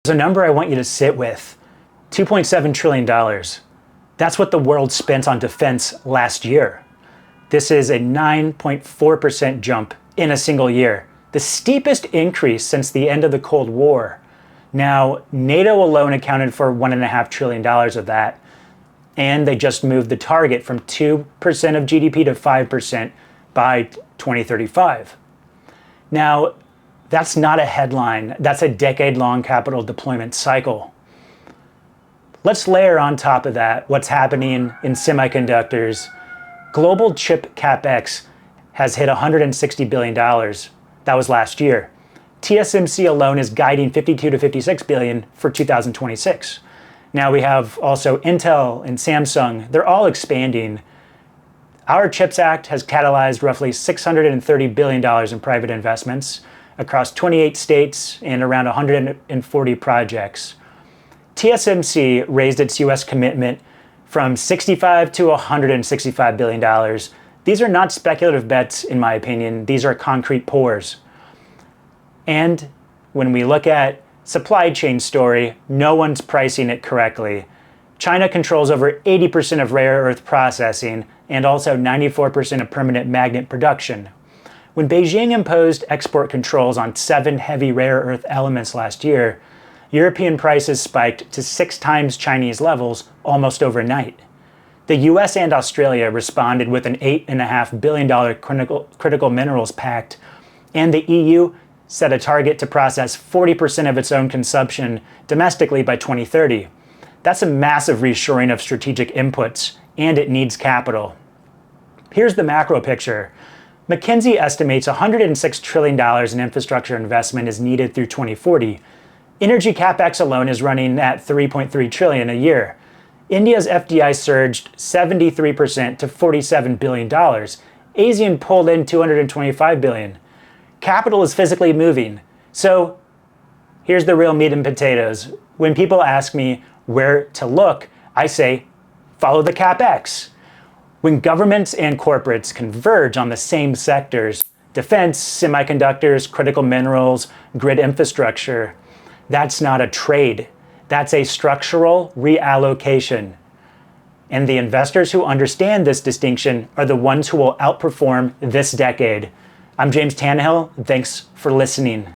There's a number I want you to sit with. $2.7 trillion. That's what the world spent on defense last year. This is a 9.4% jump in a single year, the steepest increase since the end of the Cold War. Now, NATO alone accounted for $1.5 trillion of that, and they just moved the target from 2% of GDP to 5% by 2035. Now, that's not a headline, that's a decade-long capital deployment cycle. Let's layer on top of that what's happening in semiconductors. Global chip capex has hit $160 billion. That was last year. TSMC alone is guiding 52 to 56 billion for 2026. Now we have also Intel and Samsung. They're all expanding. Our CHIPS Act has catalyzed roughly $630 billion in private investments across 28 states and around 140 projects. TSMC raised its US commitment from $65 to $165 billion. These are not speculative bets, in my opinion. These are concrete pours. And when we look at supply chain story, no one's pricing it correctly. China controls over 80% of rare earth processing and also 94% of permanent magnet production. When Beijing imposed export controls on 7 heavy rare earth elements last year, European prices spiked to 6 times Chinese levels almost overnight. The US and Australia responded with an $8.5 billion critical minerals pact, and the EU set a target to process 40% of its own consumption domestically by 2030. That's a massive reshoring of strategic inputs, and it needs capital. Here's the macro picture. McKinsey estimates $106 trillion in infrastructure investment is needed through 2040. Energy capex alone is running at $3.3 trillion a year. India's FDI surged 73% to $47 billion. ASEAN pulled in $225 billion. Capital is physically moving. So here's the real meat and potatoes. When people ask me where to look, I say, follow the capex. When governments and corporates converge on the same sectors, defense, semiconductors, critical minerals, grid infrastructure, that's not a trade. That's a structural reallocation. And the investors who understand this distinction are the ones who will outperform this decade. I'm James Tannehill. Thanks for listening.